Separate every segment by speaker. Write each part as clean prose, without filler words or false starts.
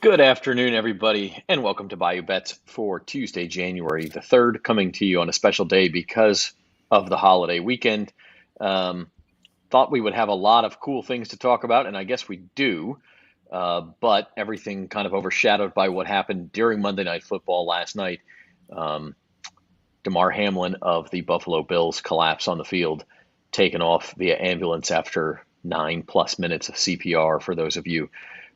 Speaker 1: Good afternoon, everybody, and welcome to Bayou Bets for Tuesday, January the 3rd, coming to you on a special day because of the holiday weekend. Thought we would have a lot of cool things to talk about, and I guess we do, but everything kind of overshadowed by what happened during Monday Night Football last night. Damar Hamlin of the Buffalo Bills collapsed on the field, taken off via ambulance after 9+ minutes of CPR. For those of you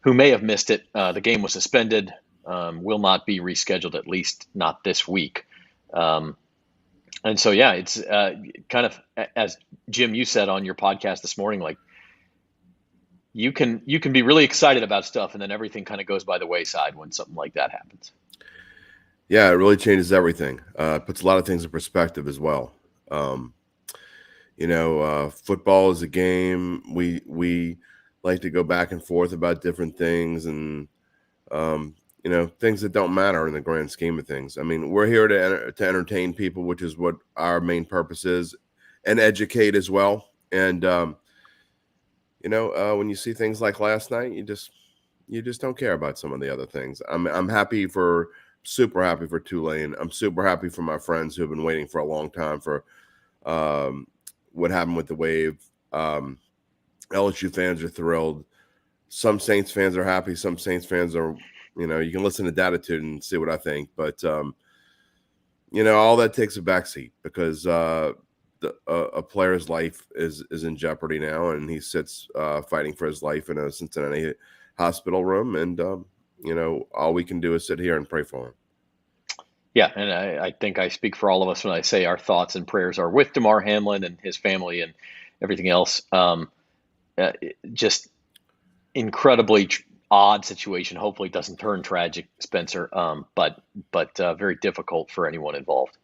Speaker 1: who may have missed it, the game was suspended, will not be rescheduled, at least not this week. And so, yeah, it's kind of, as Jim, you said on your podcast this morning, like you can be really excited about stuff, and then everything kind of goes by the wayside when something like that happens.
Speaker 2: Yeah, it really changes everything. Puts a lot of things in perspective as well. Football is a game. We like to go back and forth about different things and, things that don't matter in the grand scheme of things. I mean, we're here to entertain people, which is what our main purpose is, and educate as well. And, when you see things like last night, you just don't care about some of the other things. I'm super happy for Tulane. I'm super happy for my friends who have been waiting for a long time for what happened with the wave. LSU fans are thrilled. Some Saints fans are happy. Some Saints fans are, you can listen to Datitude and see what I think. But, all that takes a backseat because a player's life is in jeopardy now, and he sits fighting for his life in a Cincinnati hospital room. And, all we can do is sit here and pray for him.
Speaker 1: Yeah, and I think I speak for all of us when I say our thoughts and prayers are with Damar Hamlin and his family and everything else. Just incredibly odd situation. Hopefully it doesn't turn tragic, Spencer, but very difficult for anyone involved.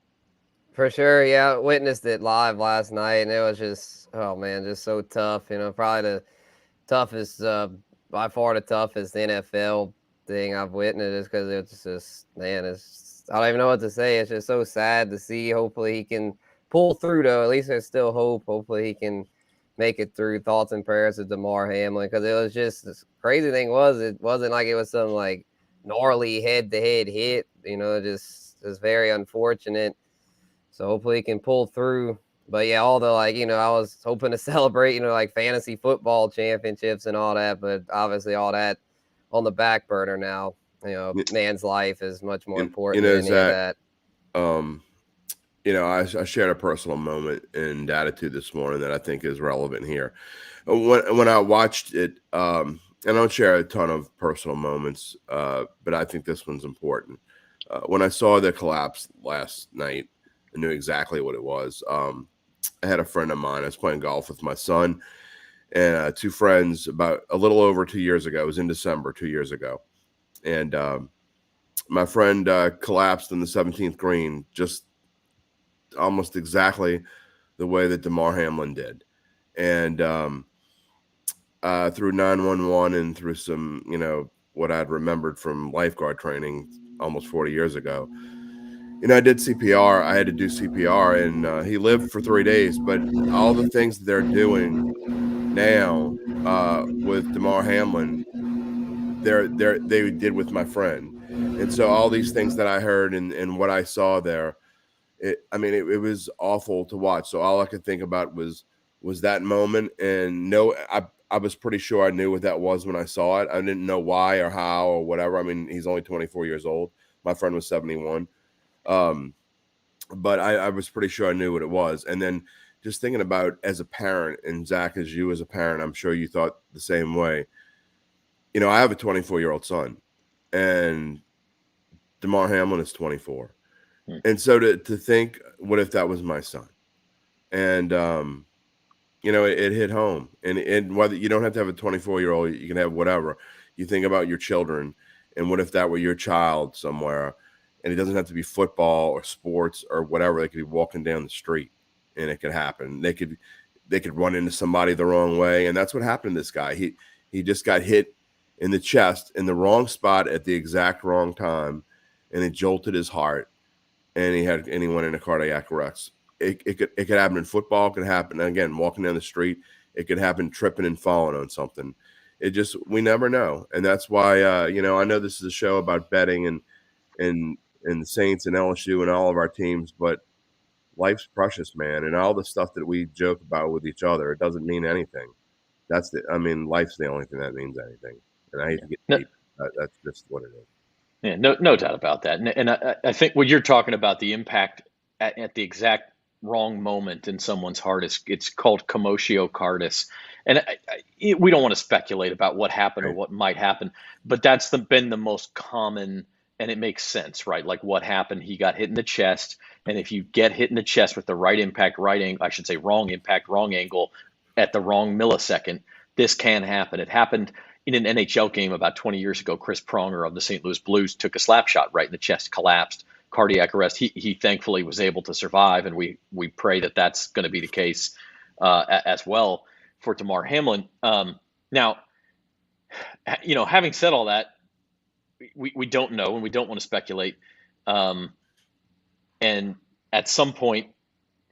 Speaker 3: For sure, yeah. I witnessed it live last night, and it was just, oh man, just so tough. Probably the toughest, by far the toughest NFL thing I've witnessed, because it's just, man, I don't even know what to say. It's just so sad to see. Hopefully he can pull through, though. At least there's still hope. Hopefully he can make it through. Thoughts and prayers to Damar Hamlin, because it was just, this crazy thing was, it wasn't like it was some like gnarly head-to-head hit. Just very unfortunate. So hopefully he can pull through. But yeah, all the I was hoping to celebrate, like fantasy football championships and all that, but obviously all that on the back burner now. Man's life is much more important than any of that.
Speaker 2: I shared a personal moment in Attitude this morning that I think is relevant here. When I watched it, I don't share a ton of personal moments, but I think this one's important. When I saw the collapse last night, I knew exactly what it was. I had a friend of mine. I was playing golf with my son and two friends about a little over 2 years ago. It was in December 2 years ago. And my friend collapsed in the 17th green, just almost exactly the way that Damar Hamlin did. And through 911 and through some, what I'd remembered from lifeguard training almost 40 years ago, I did CPR. I had to do CPR, and he lived for 3 days. But all the things that they're doing now with Damar Hamlin, they did with my friend. And so all these things that I heard and what I saw there, it was awful to watch. So all I could think about was that moment. And I was pretty sure I knew what that was when I saw it. I didn't know why or how or whatever. I mean, he's only 24 years old. My friend was 71. But I was pretty sure I knew what it was. And then just thinking about as a parent, and Zach, as you as a parent, I'm sure you thought the same way. I have a 24-year-old son, and Damar Hamlin is 24. And so to think, what if that was my son? And, it hit home. And whether you don't have to have a 24-year-old, you can have whatever. You think about your children, and what if that were your child somewhere? And it doesn't have to be football or sports or whatever. They could be walking down the street, and it could happen. They could run into somebody the wrong way, and that's what happened to this guy. He just got hit in the chest in the wrong spot at the exact wrong time, and it jolted his heart, and he went into cardiac arrest. It could happen in football. It could happen again walking down the street. It could happen tripping and falling on something. we never know. And that's why, I know this is a show about betting and the Saints and LSU and all of our teams, but life's precious, man. And all the stuff that we joke about with each other, it doesn't mean anything. Life's the only thing that means anything. And I hate to get deep. That's just what it is.
Speaker 1: Yeah, no doubt about that. And I think what you're talking about, the impact at the exact wrong moment in someone's heart, it's called commotio cordis. And we don't want to speculate about what happened or what might happen, but that's been the most common, and it makes sense, right? Like what happened, he got hit in the chest. And if you get hit in the chest with the right impact, wrong impact, wrong angle at the wrong millisecond, this can happen. It happened in an NHL game about 20 years ago. Chris Pronger of the St. Louis Blues took a slap shot right in the chest, collapsed, cardiac arrest. He thankfully was able to survive, and we pray that that's going to be the case as well for Damar Hamlin. Now, having said all that, we don't know, and we don't want to speculate. And at some point,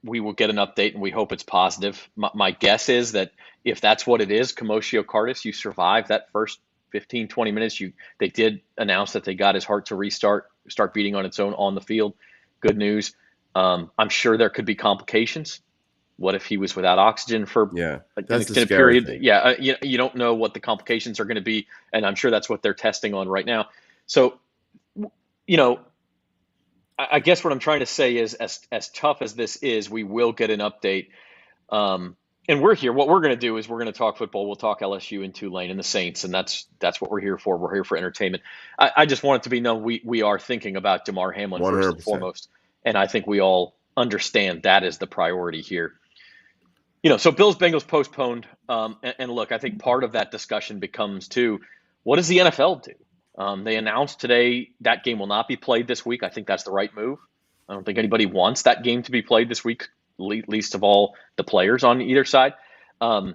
Speaker 1: we will get an update, and we hope it's positive. My guess is that if that's what it is, commotio cordis, you survive that first 15, 20 minutes. They did announce that they got his heart to start beating on its own on the field. Good news. I'm sure there could be complications. What if he was without oxygen for an extended period?
Speaker 2: Thing.
Speaker 1: Yeah, you don't know what the complications are going to be, and I'm sure that's what they're testing on right now. So, I guess what I'm trying to say is, as tough as this is, we will get an update. And we're here. What we're going to do is we're going to talk football. We'll talk LSU and Tulane and the Saints, and that's what we're here for. We're here for entertainment. I just want it to be known we are thinking about Damar Hamlin 100%. First and foremost, and I think we all understand that is the priority here. So Bills-Bengals postponed, and look, I think part of that discussion becomes too, what does the NFL do? They announced today that game will not be played this week. I think that's the right move. I don't think anybody wants that game to be played this week, least of all the players on either side. But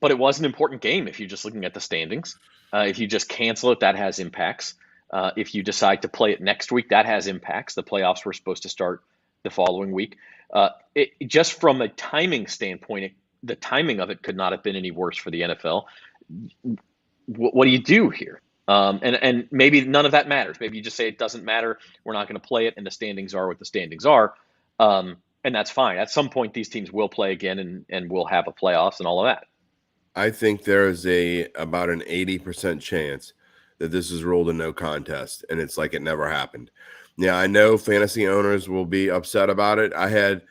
Speaker 1: it was an important game if you're just looking at the standings. If you just cancel it, that has impacts. If you decide to play it next week, that has impacts. The playoffs were supposed to start the following week. Just from a timing standpoint, the timing of it could not have been any worse for the NFL. What do you do here? And maybe none of that matters. Maybe you just say it doesn't matter. We're not going to play it, and the standings are what the standings are. And that's fine. At some point, these teams will play again, and we'll have a playoffs and all of that.
Speaker 2: I think there is about an 80% chance that this is ruled a no contest, and it's like it never happened. Yeah, I know fantasy owners will be upset about it. I had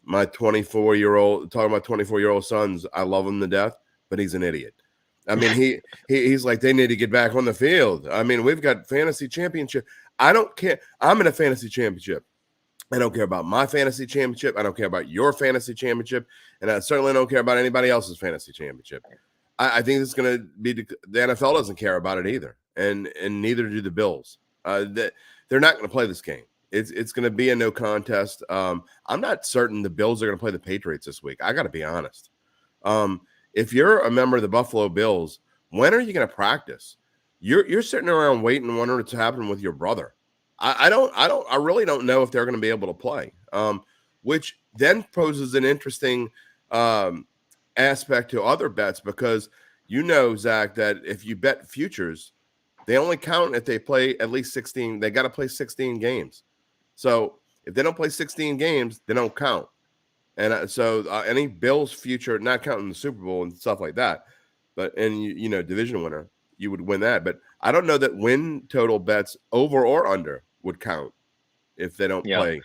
Speaker 2: my 24-year-old sons. I love him to death, but he's an idiot. I mean, he's like, they need to get back on the field. I mean, we've got fantasy championship. I don't care. I'm in a fantasy championship. I don't care about my fantasy championship. I don't care about your fantasy championship. And I certainly don't care about anybody else's fantasy championship. I think it's going to be the NFL doesn't care about it either. And neither do the Bills. They're not going to play this game. It's going to be a no contest. I'm not certain the Bills are going to play the Patriots this week. I got to be honest. If you're a member of the Buffalo Bills, when are you going to practice? You're sitting around waiting, wondering what's happening with your brother. I really don't know if they're going to be able to play. Which then poses an interesting aspect to other bets because Zach, that if you bet futures, they only count if they play at least 16. They got to play 16 games. So if they don't play 16 games, they don't count. And so any Bills future, not counting the Super Bowl and stuff like that, but division winner, you would win that. But I don't know that win total bets over or under would count if they don't play.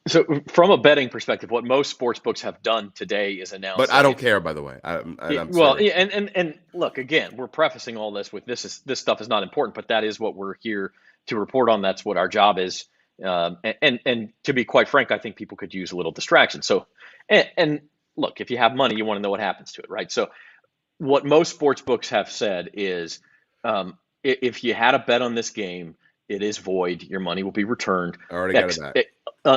Speaker 1: So from a betting perspective, what most sports books have done today is announce.
Speaker 2: But I don't care, by the way. And
Speaker 1: look, again, we're prefacing all this with this stuff is not important, but that is what we're here to report on. That's what our job is. And to be quite frank, I think people could use a little distraction. So, and look, if you have money, you want to know what happens to it, right? So what most sports books have said is if you had a bet on this game, it is void. Your money will be returned.
Speaker 2: I already got it back.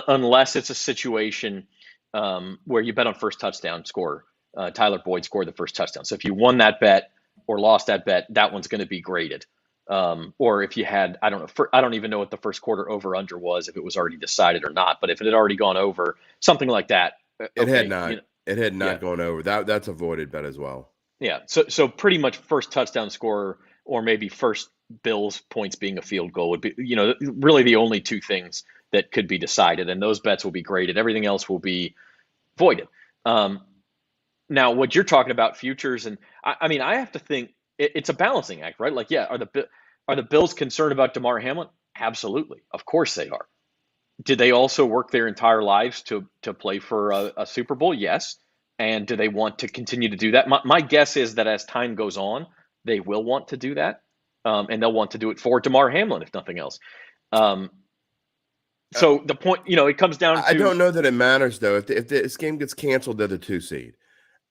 Speaker 1: Unless it's a situation where you bet on first touchdown score. Tyler Boyd scored the first touchdown. So if you won that bet or lost that bet, that one's going to be graded. Or if you had, I don't know, I don't even know what the first quarter over under was, if it was already decided or not. But if it had already gone over, something like that.
Speaker 2: It had not. It had not gone over. That's a voided bet as well.
Speaker 1: Yeah. So pretty much first touchdown scorer or maybe first Bills points being a field goal would be, really the only two things that could be decided, and those bets will be graded. Everything else will be voided. Now, what you're talking about, futures, and I mean, I have to think it's a balancing act, right? Like, yeah, are the Bills concerned about Damar Hamlin? Absolutely, of course they are. Did they also work their entire lives to play for a Super Bowl? Yes. And do they want to continue to do that? My guess is that as time goes on, they will want to do that, and they'll want to do it for Damar Hamlin, if nothing else. So the point, it comes down to.
Speaker 2: I don't know that it matters though. If this game gets canceled, they're the 2 seed,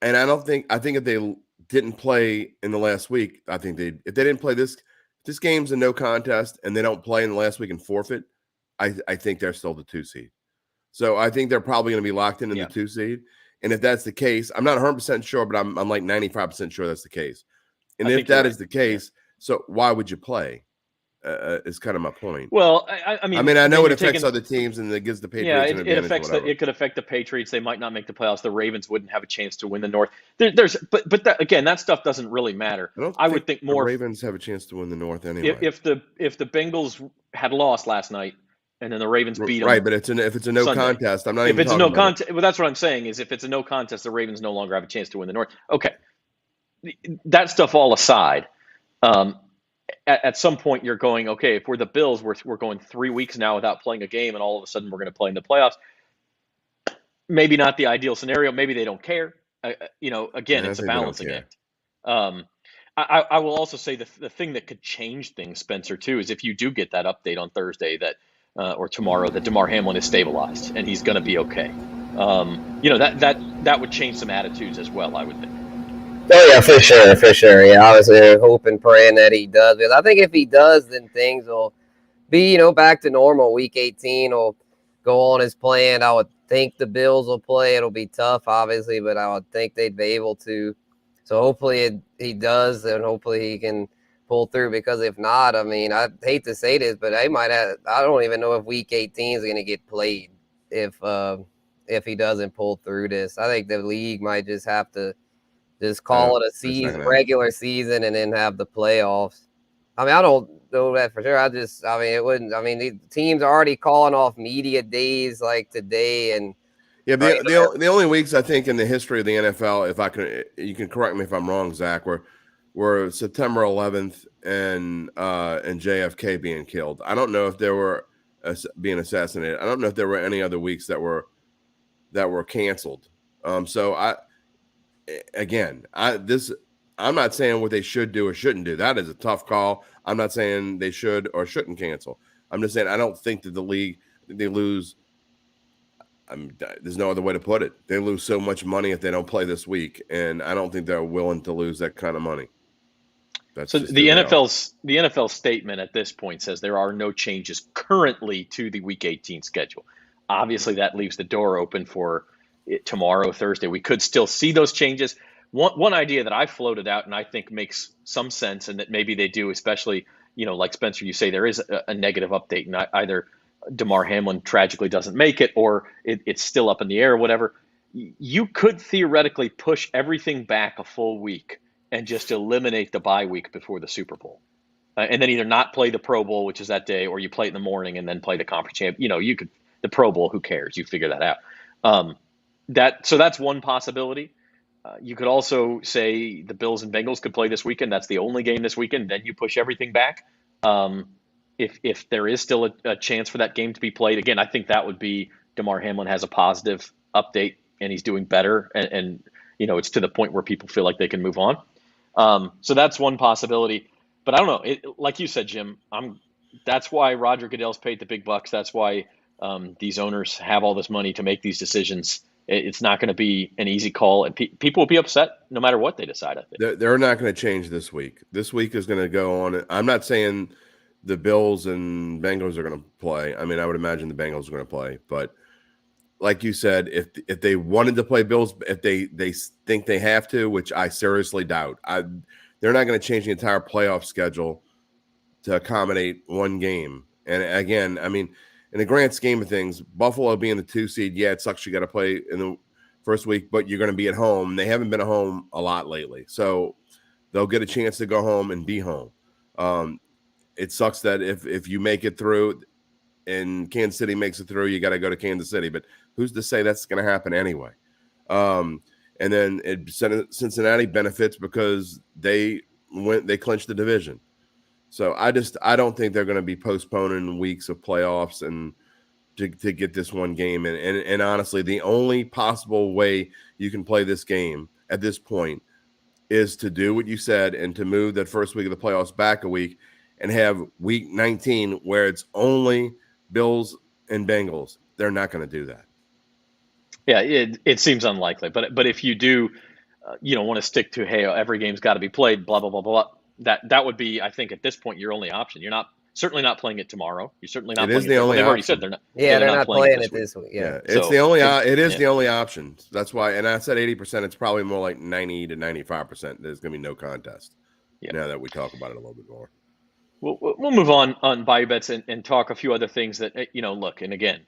Speaker 2: and I think if they didn't play in the last week, if they didn't play this game's a no contest, and they don't play in the last week and forfeit, I think they're still the 2 seed. So I think they're probably going to be locked in the 2 seed. And if that's the case, I'm not 100% sure, but I'm like 95% sure that's the case. And if that is the case, so why would you play? Is kind of my point.
Speaker 1: Well, I mean,
Speaker 2: I know it affects other teams, and it gives the Patriots an advantage.
Speaker 1: It could affect the Patriots. They might not make the playoffs. The Ravens wouldn't have a chance to win the North. But again, that stuff doesn't really matter.
Speaker 2: I
Speaker 1: would think more.
Speaker 2: The Ravens have a chance to win the North anyway.
Speaker 1: If the Bengals had lost last night, and then the Ravens beat them,
Speaker 2: right? But if it's a no
Speaker 1: Sunday.
Speaker 2: Contest, I'm not.
Speaker 1: If it's a no contest, well, that's what I'm saying. Is if it's a no contest, the Ravens no longer have a chance to win the North. Okay, that stuff all aside. At some point, you're going, okay, if we're the Bills, we're going 3 weeks now without playing a game, and all of a sudden we're going to play in the playoffs. Maybe not the ideal scenario. Maybe they don't care. Again, it's a balancing act. I will also say the thing that could change things, Spencer, too, is if you do get that update on Thursday that or tomorrow that Damar Hamlin is stabilized and he's going to be okay. That would change some attitudes as well, I would think.
Speaker 3: Oh yeah, for sure. Yeah, I was hoping, praying that he does. Because I think if he does, then things will be, back to normal. Week 18 will go on as planned. I would think the Bills will play. It'll be tough, obviously, but I would think they'd be able to. So hopefully he does, and hopefully he can pull through. Because if not, I mean, I hate to say this, but they might have. I don't even know if Week 18 is going to get played if he doesn't pull through this. I think the league might just have to. Just call it a regular season, and then have the playoffs. I mean, I don't know that for sure. It wouldn't. I mean, the teams are already calling off media days like today, and
Speaker 2: the only weeks I think in the history of the NFL, if I can, you can correct me if I'm wrong, Zach, were September 11th and JFK being killed. I don't know if there were being assassinated. I don't know if there were any other weeks that were canceled. I'm not saying what they should do or shouldn't do. That is a tough call. I'm not saying they should or shouldn't cancel. I'm just saying I don't think that the league, they lose. There's no other way to put it. They lose so much money if they don't play this week, and I don't think they're willing to lose that kind of money.
Speaker 1: So the NFL statement at this point says there are no changes currently to the Week 18 schedule. Obviously, that leaves the door open for tomorrow, Thursday. We could still see those changes. One idea that I floated out and I think makes some sense, and that maybe they do, especially, like Spencer, you say there is a negative update, and either Damar Hamlin tragically doesn't make it or it's still up in the air or whatever. You could theoretically push everything back a full week and just eliminate the bye week before the Super Bowl. And then either not play the Pro Bowl, which is that day, or you play it in the morning and then play the conference champ. You could, the Pro Bowl, who cares? You figure that out. So that's one possibility. You could also say the Bills and Bengals could play this weekend. That's the only game this weekend. Then you push everything back. If there is still a chance for that game to be played, again, I think that would be Damar Hamlin has a positive update and he's doing better. And it's to the point where people feel like they can move on. So that's one possibility. But I don't know. Like you said, Jim, that's why Roger Goodell's paid the big bucks. That's why these owners have all this money to make these decisions. It's not going to be an easy call, and people will be upset no matter what they decide. I think
Speaker 2: they're not going to change this week. This week is going to go on. I'm not saying the Bills and Bengals are going to play. I mean, I would imagine the Bengals are going to play, but like you said, if they wanted to play Bills, if they think they have to, which I seriously doubt, they're not going to change the entire playoff schedule to accommodate one game. And again, I mean, in the grand scheme of things, Buffalo being the 2 seed, yeah, it sucks you got to play first week, but you're going to be at home. They haven't been at home a lot lately, so they'll get a chance to go home and be home. It sucks that if you make it through and Kansas City makes it through, you got to go to Kansas City, but who's to say that's going to happen anyway? And then Cincinnati benefits because they clinched the division. So I don't think they're going to be postponing weeks of playoffs and to get this one game. And honestly, the only possible way you can play this game at this point is to do what you said and to move that first week of the playoffs back a week and have week 19 where it's only Bills and Bengals. They're not going to do that.
Speaker 1: Yeah, it seems unlikely. But if you do, want to stick to, hey, every game's got to be played, blah, blah, blah, blah, that would be, I think, at this point, your only option. You're certainly not playing it tomorrow. You're certainly not playing it. They've already said they're not.
Speaker 3: Yeah, they're not playing it this week. Yeah.
Speaker 2: It's the only. It is the only option. That's why. And I said 80%. It's probably more like 90 to 95%. There's going to be no contest. Yeah. Now that we talk about it a little bit more.
Speaker 1: We'll move on Bayou Bets and talk a few other things that, look, and again,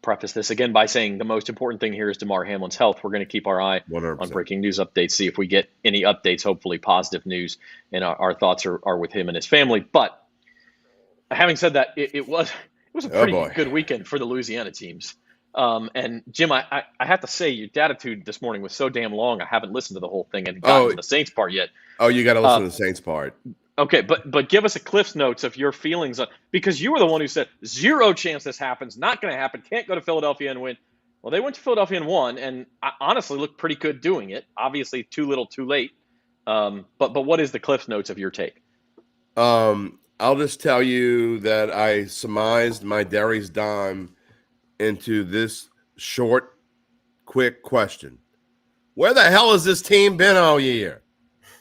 Speaker 1: preface this again by saying the most important thing here is Damar Hamlin's health. We're going to keep our eye
Speaker 2: 100%.
Speaker 1: On breaking news updates, see if we get any updates, hopefully positive news, and our thoughts are with him and his family. But having said that, it was a pretty good weekend for the Louisiana teams. And Jim, I have to say, your attitude this morning was so damn long. I haven't listened to the whole thing and gotten to the Saints part yet.
Speaker 2: Oh, you got to listen to the Saints part.
Speaker 1: Okay, but give us a Cliff's Notes of your feelings because you were the one who said 0 chance this happens, not going to happen, can't go to Philadelphia and win. Well, they went to Philadelphia and won, and honestly looked pretty good doing it. Obviously, too little, too late. But what is the Cliff's Notes of your take?
Speaker 2: I'll just tell you that I surmised my Derry's dime into this short, quick question: where the hell has this team been all year?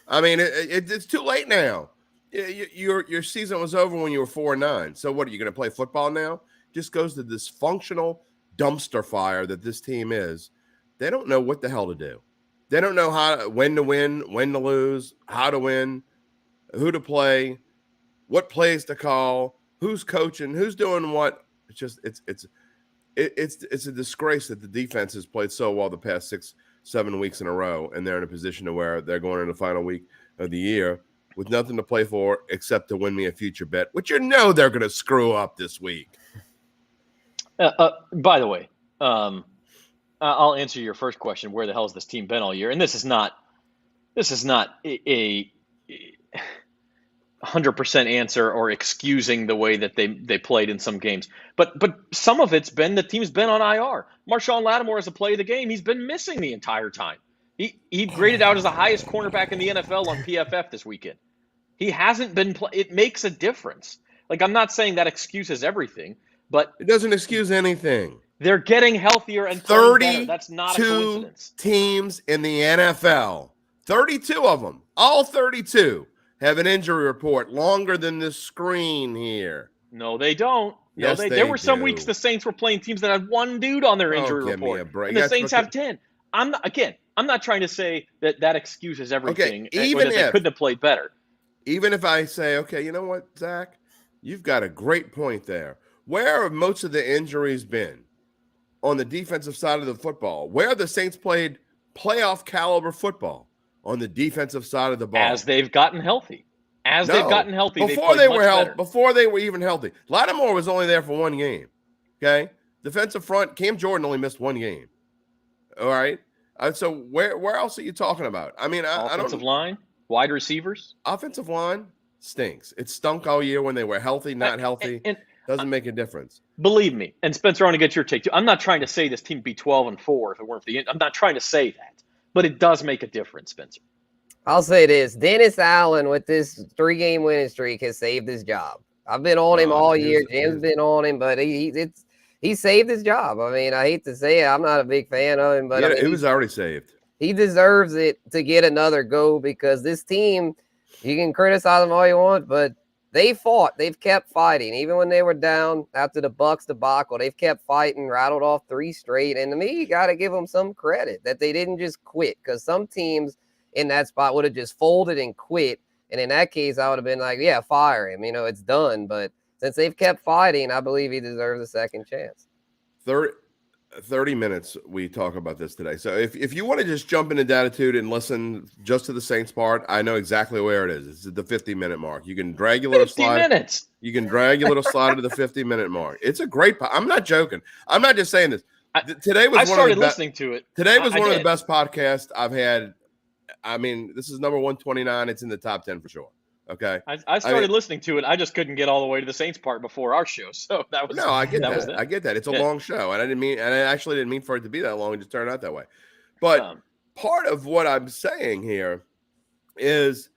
Speaker 2: I mean, it's too late now. Your season was over when you were 4-9. So what are you going to play football now? Just goes to dysfunctional dumpster fire that this team is. They don't know what the hell to do. They don't know when to win, when to lose, how to win, who to play, what plays to call, who's coaching, who's doing what. It's just it's a disgrace that the defense has played so well the past 6-7 weeks in a row, and they're in a position to where they're going in the final week of the year with nothing to play for except to win me a future bet, which they're going to screw up this week.
Speaker 1: By the way, I'll answer your first question: where the hell has this team been all year? And this is not a 100% answer or excusing the way that they played in some games, but some of it's been the team's been on IR. Marshawn Lattimore as a play of the game, he's been missing the entire time. He graded out as the highest cornerback in the NFL on PFF this weekend. He hasn't been it makes a difference. Like, I'm not saying that excuses everything, but
Speaker 2: it doesn't excuse anything.
Speaker 1: They're getting healthier and
Speaker 2: 32
Speaker 1: That's not a coincidence.
Speaker 2: Teams in the NFL, 32 of them, all 32 have an injury report longer than this screen here.
Speaker 1: No, they don't.
Speaker 2: Yes,
Speaker 1: there were some weeks the Saints were playing teams that had one dude on their injury report. And the Saints have 10. I'm not trying to say that excuses everything.
Speaker 2: Okay, even if
Speaker 1: they couldn't have played better.
Speaker 2: Even if I say, okay, you know what, Zach, you've got a great point there. Where have most of the injuries been? On the defensive side of the football. Where have the Saints played playoff caliber football? On the defensive side of the ball.
Speaker 1: As they've gotten healthy.
Speaker 2: Before they were healthy. Before they were even healthy. Lattimore was only there for one game. Okay? Defensive front, Cam Jordan only missed one game. All right? So where else are you talking about? I mean,
Speaker 1: offensive line, wide receivers.
Speaker 2: Offensive line stinks. It stunk all year when they were healthy, not healthy. Doesn't make a difference.
Speaker 1: Believe me. And Spencer, I want to get your take too. I'm not trying to say this team be 12-4 if it weren't for the. I'm not trying to say that, but it does make a difference, Spencer.
Speaker 3: I'll say this: Dennis Allen with this 3-game winning streak has saved his job. I've been on him all year. Jim's been on him, but he saved his job. I mean, I hate to say it, I'm not a big fan of him, but
Speaker 2: yeah, it was already saved.
Speaker 3: He deserves it to get another go because this team, you can criticize them all you want, but they fought. They've kept fighting. Even when they were down after the Bucs debacle, they've kept fighting, rattled off 3 straight. And to me, you got to give them some credit that they didn't just quit, because some teams in that spot would have just folded and quit. And in that case, I would have been like, yeah, fire him. It's done. But since they've kept fighting, I believe he deserves a second chance.
Speaker 2: 30 minutes we talk about this today. So if you want to just jump into Datitude and listen just to the Saints part, I know exactly where it is. It's at the 50-minute mark. You can drag your little
Speaker 1: 50
Speaker 2: slide.
Speaker 1: minutes.
Speaker 2: You can drag your little slide to the 50-minute mark. It's a great. I'm not joking. I'm not just saying this. Today was
Speaker 1: I
Speaker 2: one
Speaker 1: started
Speaker 2: of the
Speaker 1: listening to it.
Speaker 2: Today was one of the best podcasts I've had. I mean, this is number 129. It's in the top 10 for sure. Okay.
Speaker 1: I started listening to it. I just couldn't get all the way to the Saints part before our show. So that was
Speaker 2: no. I get that.
Speaker 1: that.
Speaker 2: I get that. It's a long show, and I actually didn't mean for it to be that long. It just turned out that way. But part of what I'm saying here is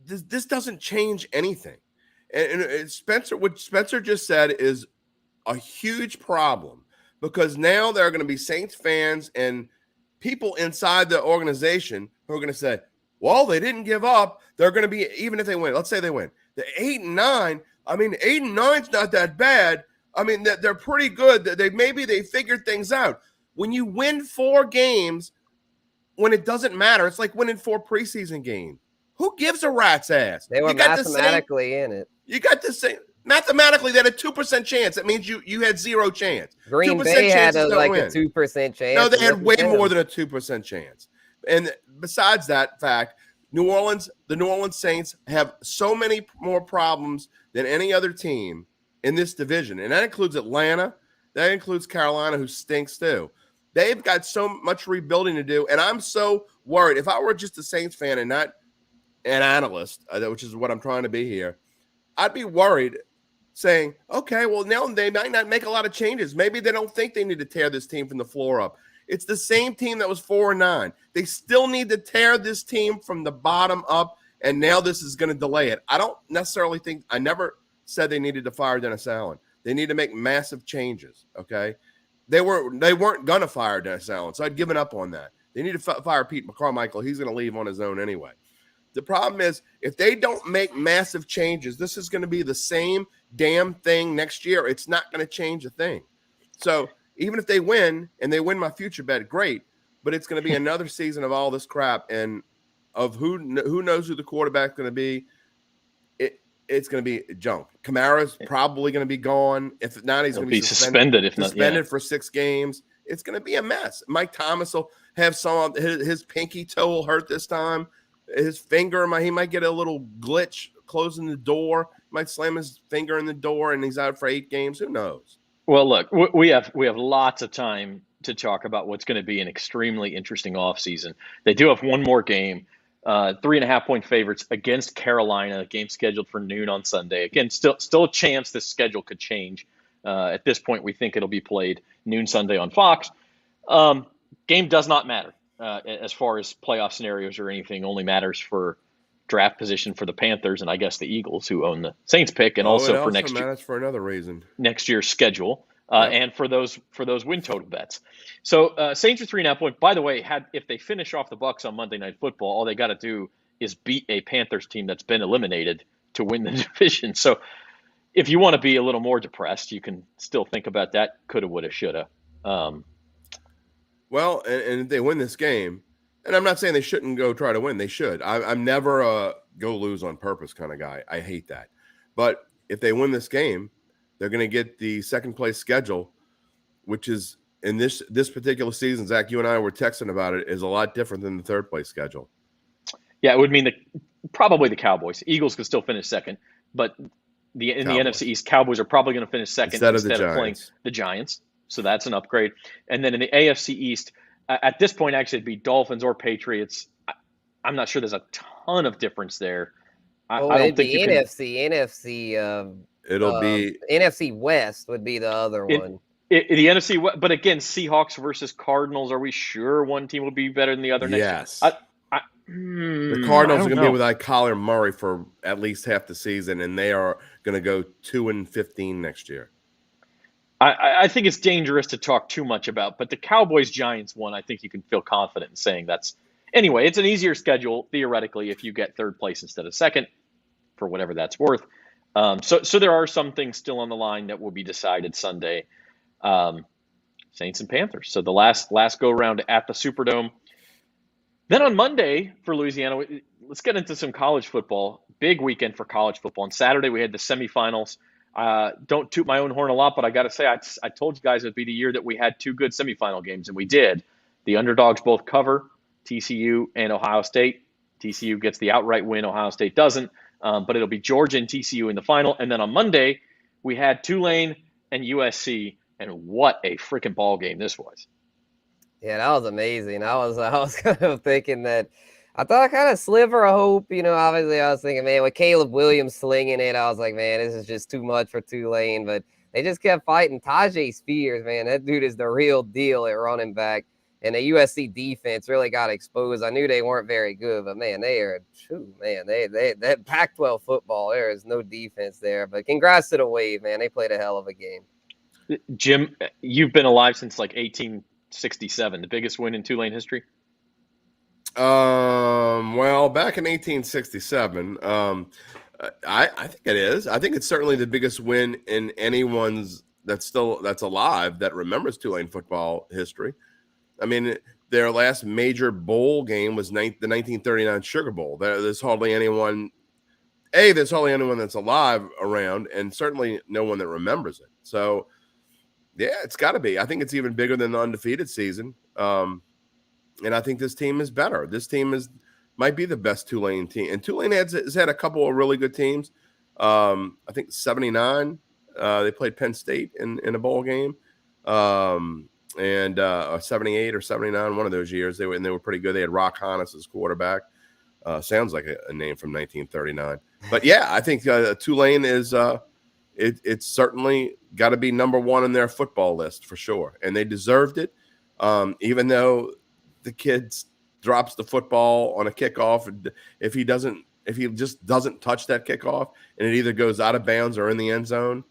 Speaker 2: this doesn't change anything. And Spencer, what Spencer just said is a huge problem, because now there are going to be Saints fans and people inside the organization who are going to say, well, they didn't give up. They're going to be, even if they win, let's say they win, the 8-9. I mean, 8-9's not that bad. I mean, they're pretty good. They figured things out. When you win 4 games, when it doesn't matter, it's like winning 4 preseason games. Who gives a rat's ass?
Speaker 3: They were mathematically in it.
Speaker 2: You got the same. Mathematically, they had a 2% chance. That means you had 0 chance.
Speaker 3: Green Bay had a 2% chance.
Speaker 2: No, they had way more than a 2% chance. And besides that fact, the New Orleans Saints have so many more problems than any other team in this division. And that includes Atlanta. That includes Carolina, who stinks too. They've got so much rebuilding to do. And I'm so worried. If I were just a Saints fan and not an analyst, which is what I'm trying to be here, I'd be worried, saying, okay, well, now they might not make a lot of changes. Maybe they don't think they need to tear this team from the floor up. It's the same team that was 4-9. They still need to tear this team from the bottom up, and now this is going to delay it. I don't necessarily think – I never said they needed to fire Dennis Allen. They need to make massive changes, okay? They weren't going to fire Dennis Allen, so I'd given up on that. They need to fire Pete McCarmichael. He's going to leave on his own anyway. The problem is, if they don't make massive changes, this is going to be the same damn thing next year. It's not going to change a thing. So even if they win, and they win my future bet, great. But it's going to be another season of all this crap, and of who knows who the quarterback's going to be. It's going to be junk. Kamara's probably going to be gone. If not, he's going to be suspended. Suspended for 6 games. It's going to be a mess. Mike Thomas will have his pinky toe will hurt this time. His finger, he might get a little glitch closing the door. Might slam his finger in the door, and he's out for 8 games. Who knows?
Speaker 1: Well, look, we have lots of time to talk about what's going to be an extremely interesting offseason. They do have one more game, 3.5-point favorites against Carolina, a game scheduled for noon on Sunday. Again, still a chance this schedule could change. At this point, we think it'll be played noon Sunday on Fox. Game does not matter. As far as playoff scenarios or anything, only matters for draft position for the Panthers and I guess the Eagles, who own the Saints pick, and also for next year. For another reason, next year's schedule, and for those win total bets. So Saints are 3.5 point. By the way, if they finish off the Bucs on Monday Night Football, all they got to do is beat a Panthers team that's been eliminated to win the division. So if you want to be a little more depressed, you can still think about that. Coulda, woulda, shoulda.
Speaker 2: Well, and if they win this game, and I'm not saying they shouldn't go try to win. They should. I'm never a go lose on purpose kind of guy. I hate that. But if they win this game, they're going to get the second place schedule, which is in this particular season, Zach, you and I were texting about it, is a lot different than the third place schedule.
Speaker 1: Yeah, it would mean probably the Cowboys. Eagles could still finish second, but in the NFC East, Cowboys are probably going to finish second instead of playing the Giants. So that's an upgrade. And then in the AFC East, at this point, actually, it'd be Dolphins or Patriots. I'm not sure there's a ton of difference there. I don't think
Speaker 3: NFC. It'll be NFC West would be the other one.
Speaker 1: The NFC West, but again, Seahawks versus Cardinals. Are we sure one team will be better than the other next year?
Speaker 2: The Cardinals are going to be without Kyler Murray for at least half the season, and they are going to go 2-15 next year.
Speaker 1: I think it's dangerous to talk too much about, but the Cowboys-Giants one, I think you can feel confident in saying that's – anyway, it's an easier schedule, theoretically, if you get third place instead of second, for whatever that's worth. So there are some things still on the line that will be decided Sunday. Saints and Panthers. So the last go-around at the Superdome. Then on Monday for Louisiana, let's get into some college football. Big weekend for college football. On Saturday, we had the semifinals. Don't toot my own horn a lot, but I got to say, I told you guys it'd be the year that we had two good semifinal games, and we did. The underdogs both cover, TCU and Ohio State. TCU gets the outright win, Ohio State doesn't. But it'll be Georgia and TCU in the final. And then on Monday, we had Tulane and USC, and what a freaking ball game this was.
Speaker 3: Yeah, that was amazing. I was kind of thinking that I thought I kind of sliver of hope. Obviously I was thinking, man, with Caleb Williams slinging it, I was like, man, this is just too much for Tulane. But they just kept fighting. Tajay Spears, man, that dude is the real deal at running back. And the USC defense really got exposed. I knew they weren't very good, but man, they are that Pac-12 football. There is no defense there. But congrats to the Wave, man. They played a hell of a game.
Speaker 1: Jim, you've been alive since like 1867. The biggest win in Tulane history?
Speaker 2: Well, back in 1867, I think it is. I think it's certainly the biggest win in anyone's that's alive that remembers Tulane football history. I mean, their last major bowl game was the 1939 Sugar Bowl. There's hardly anyone that's alive around, and certainly no one that remembers it. So, yeah, it's got to be. I think it's even bigger than the undefeated season. And I think this team is better. This team might be the best Tulane team. And Tulane has had a couple of really good teams. I think 79, they played Penn State in a bowl game. And 78 or 79, one of those years, they were pretty good. They had Rock Hannes as quarterback. Sounds like a name from 1939. But yeah, I think Tulane is it's certainly got to be number one in their football list for sure, and they deserved it. Even though the kid drops the football on a kickoff, if he just doesn't touch that kickoff and it either goes out of bounds or in the end zone,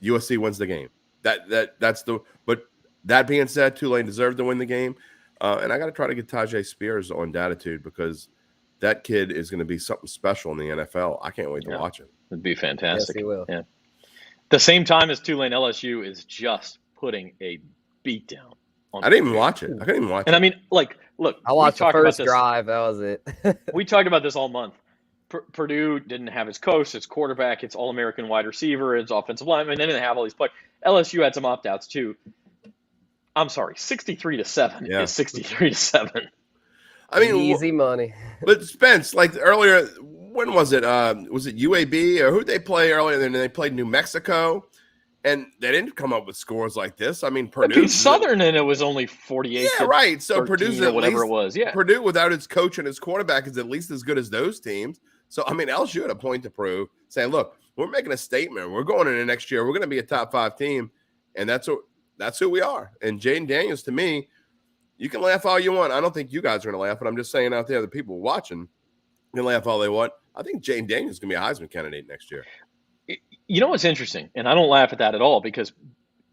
Speaker 2: USC wins the game. But that being said, Tulane deserved to win the game. And I got to try to get Tajay Spears on Datitude because that kid is going to be something special in the NFL. I can't wait to watch it.
Speaker 1: It'd be fantastic.
Speaker 3: Yes, he will.
Speaker 1: Yeah. The same time as Tulane, LSU is just putting a beat down.
Speaker 2: I didn't even watch it. I couldn't even watch it.
Speaker 1: And I mean, look.
Speaker 3: I watched the first drive. That was it.
Speaker 1: We talked about this all month. Purdue didn't have its coach, its quarterback, its All-American wide receiver, its offensive lineman. They didn't have all these players. LSU had some opt-outs too. I'm sorry, 63-7 is 63-7.
Speaker 2: I mean,
Speaker 3: easy money.
Speaker 2: But Spence, like earlier, when was it? Was it UAB or who'd they play earlier? Then they played New Mexico, and they didn't come up with scores like this. I mean, Purdue
Speaker 1: Southern, and it was only 48.
Speaker 2: Yeah, right. So
Speaker 1: 13,
Speaker 2: Purdue's
Speaker 1: or whatever it was. Yeah,
Speaker 2: Purdue without its coach and its quarterback is at least as good as those teams. So I mean, LSU had a point to prove, saying, "Look, we're making a statement. We're going into next year. We're going to be a top 5 team, and that's who we are." And Jaden Daniels, to me, you can laugh all you want. I don't think you guys are going to laugh, but I'm just saying out there, the people watching can laugh all they want. I think Jaden Daniels is going to be a Heisman candidate next year.
Speaker 1: You know what's interesting, and I don't laugh at that at all, because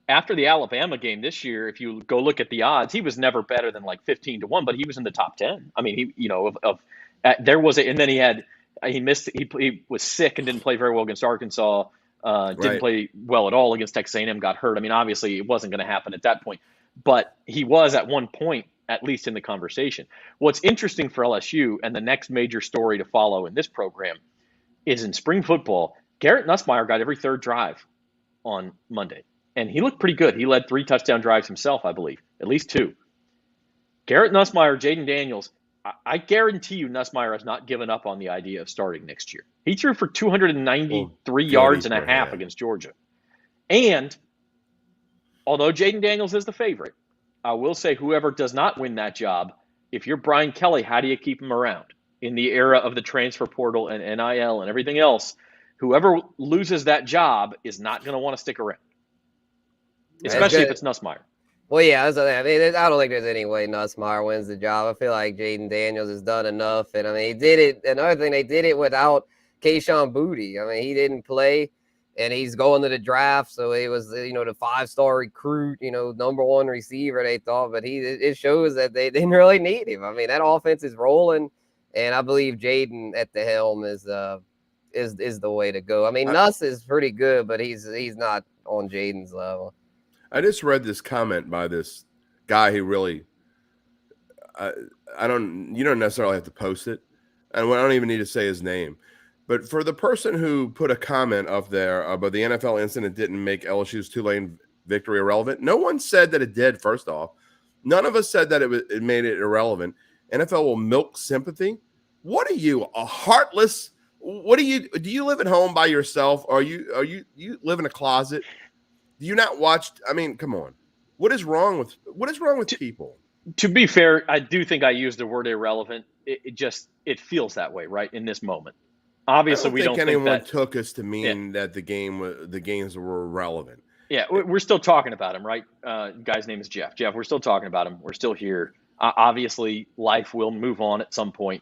Speaker 1: after the Alabama game this year, if you go look at the odds, he was never better than like 15-1, but he was in the top 10. I mean, there was and then he missed. He was sick and didn't play very well against Arkansas. Didn't play well at all against Texas A&M. Got hurt. I mean, obviously, it wasn't going to happen at that point, but he was at one point at least in the conversation. What's interesting for LSU, and the next major story to follow in this program, is in spring football. Garrett Nussmeier got every third drive on Monday, and he looked pretty good. He led 3 touchdown drives himself, I believe, at least 2. Garrett Nussmeier, Jaden Daniels, I guarantee you Nussmeier has not given up on the idea of starting next year. He threw for 293 yards and a half against Georgia. And although Jaden Daniels is the favorite, I will say whoever does not win that job, if you're Brian Kelly, how do you keep him around? In the era of the transfer portal and NIL and everything else, whoever loses that job is not going to want to stick around, especially if it's Nussmeier.
Speaker 3: Well, yeah, I don't think there's any way Nussmeier wins the job. I feel like Jaden Daniels has done enough. And, I mean, he did it. Another thing, they did it without Kayshon Boutte. I mean, he didn't play, and he's going to the draft. So he was, the 5-star recruit, number 1 receiver, they thought. But it shows that they didn't really need him. I mean, that offense is rolling, and I believe Jaden at the helm is the way to go. I mean, Nuss is pretty good, but he's not on Jaden's level.
Speaker 2: I just read this comment by this guy who really, you don't necessarily have to post it. And I don't even need to say his name. But for the person who put a comment up there about the NFL incident didn't make LSU's Tulane victory irrelevant, no one said that it did, first off. None of us said that it made it irrelevant. NFL will milk sympathy. What are you, a heartless? What do you live at home by yourself? Or you live in a closet? Do you not watch? I mean, come on. What is wrong with people?
Speaker 1: To be fair, I do think I used the word irrelevant. It feels that way, right, in this moment. Obviously, we don't think
Speaker 2: anyone took us to mean that the games were irrelevant.
Speaker 1: Yeah, we're still talking about him, right? Guy's name is Jeff. Jeff, we're still talking about him. We're still here. Obviously, life will move on at some point.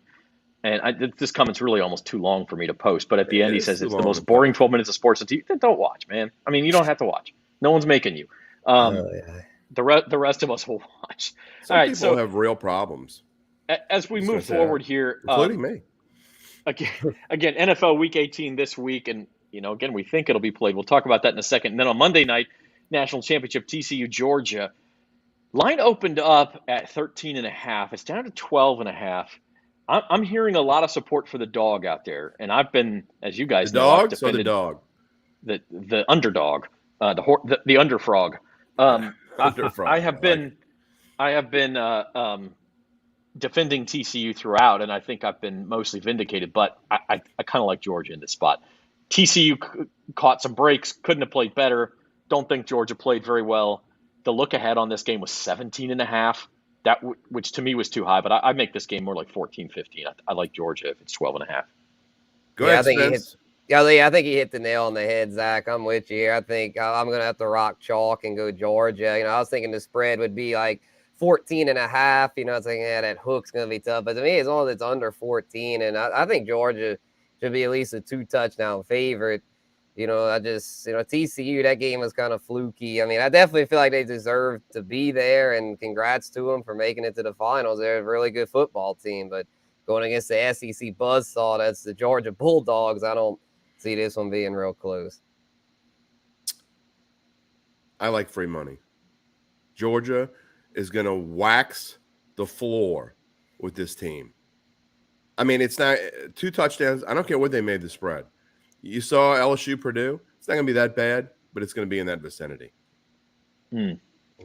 Speaker 1: And this comment's really almost too long for me to post. But at the end, he says it's the most boring 12 minutes of sports. Then don't watch, man. I mean, you don't have to watch. No one's making you. The rest of us will watch.
Speaker 2: Some people have real problems.
Speaker 1: As we move forward here,
Speaker 2: including me.
Speaker 1: Again, NFL Week 18 this week, and again, we think it'll be played. We'll talk about that in a second. And then on Monday night, National Championship, TCU Georgia. Line opened up at 13.5. It's down to 12.5. I'm hearing a lot of support for the dog out there, and I've been, as you guys know, I've defended the underdog, the underfrog. I have been defending TCU throughout, and I think I've been mostly vindicated. But I kind of like Georgia in this spot. TCU caught some breaks, couldn't have played better. Don't think Georgia played very well. The look ahead on this game was 17.5. Which to me was too high, but I make this game more like 14-15. I like Georgia if it's 12.5.
Speaker 2: Go ahead,
Speaker 3: I think he hit the nail on the head, Zach. I'm with you here. I think I'm going to have to rock chalk and go Georgia. I was thinking the spread would be like 14.5. I was thinking, that hook's going to be tough. But to me, as long as it's under 14, and I think Georgia should be at least a 2-touchdown favorite. TCU, that game was kind of fluky. I mean, I definitely feel like they deserve to be there, and congrats to them for making it to the finals. They're a really good football team, but going against the SEC buzzsaw, that's the Georgia Bulldogs, I don't see this one being real close.
Speaker 2: I like free money. Georgia is going to wax the floor with this team. I mean, it's not 2 touchdowns. I don't care what they made the spread. You saw LSU Purdue. It's not going to be that bad, but it's going to be in that vicinity.
Speaker 1: I don't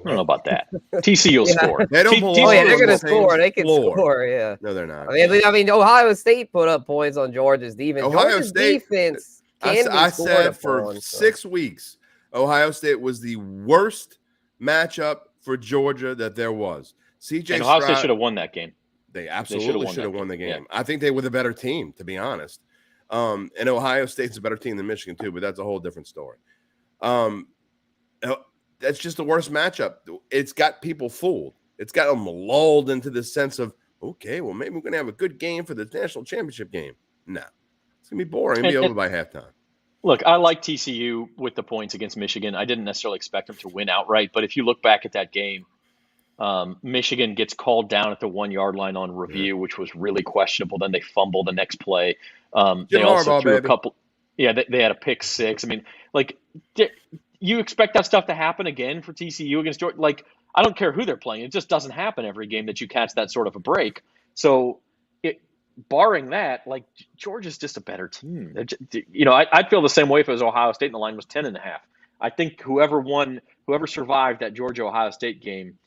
Speaker 1: know about that. TCU will score.
Speaker 2: They don't belong.
Speaker 3: They're going to score. They can score. Yeah.
Speaker 2: No, they're not.
Speaker 3: I mean, Ohio State put up points on Georgia's defense.
Speaker 2: Georgia's
Speaker 3: defense.
Speaker 2: I said for 6 weeks, Ohio State was the worst matchup for Georgia that there was.
Speaker 1: And Ohio State should have won that game.
Speaker 2: They absolutely should have won the game. Yeah. I think they were the better team, to be honest. And Ohio State's a better team than Michigan too, but that's a whole different story. That's just the worst matchup. It's got people fooled. It's got them lulled into the sense of, okay, well, maybe we're going to have a good game for the national championship game. No, it's going to be boring. It'll be over by halftime.
Speaker 1: Look, I like TCU with the points against Michigan. I didn't necessarily expect them to win outright, but if you look back at that game, Michigan gets called down at the 1-yard line on review, which was really questionable. Then they fumble the next play. They also threw a couple. Yeah, they had a pick 6. I mean, like, you expect that stuff to happen again for TCU against Georgia? Like, I don't care who they're playing. It just doesn't happen every game that you catch that sort of a break. So, barring that, like, Georgia's just a better team. I'd feel the same way if it was Ohio State and the line was 10.5. I think whoever survived that Georgia-Ohio State game,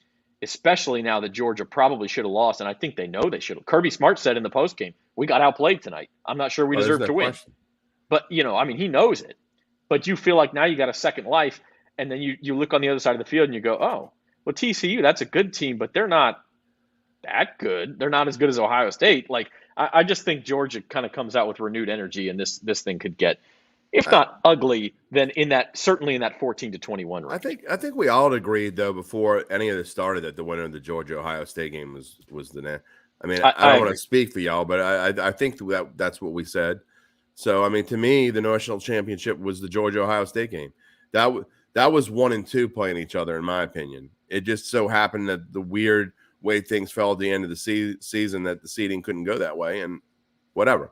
Speaker 1: especially now that Georgia probably should have lost, and I think they know they should have. Kirby Smart said in the postgame, we got outplayed tonight. I'm not sure we deserve to win. But, he knows it. But you feel like now you got a second life, and then you look on the other side of the field and you go, oh, well, TCU, that's a good team, but they're not that good. They're not as good as Ohio State. Like, I just think Georgia kind of comes out with renewed energy, and this thing could get, if not ugly, then certainly in that 14-21 range.
Speaker 2: I think we all agreed though before any of this started that the winner of the Georgia-Ohio State game was the net. I mean, I don't want to speak for y'all, but I think that's what we said. So I mean, to me, the national championship was the Georgia-Ohio State game. That was 1 and 2 playing each other, in my opinion. It just so happened that the weird way things fell at the end of the season that the seeding couldn't go that way, and whatever.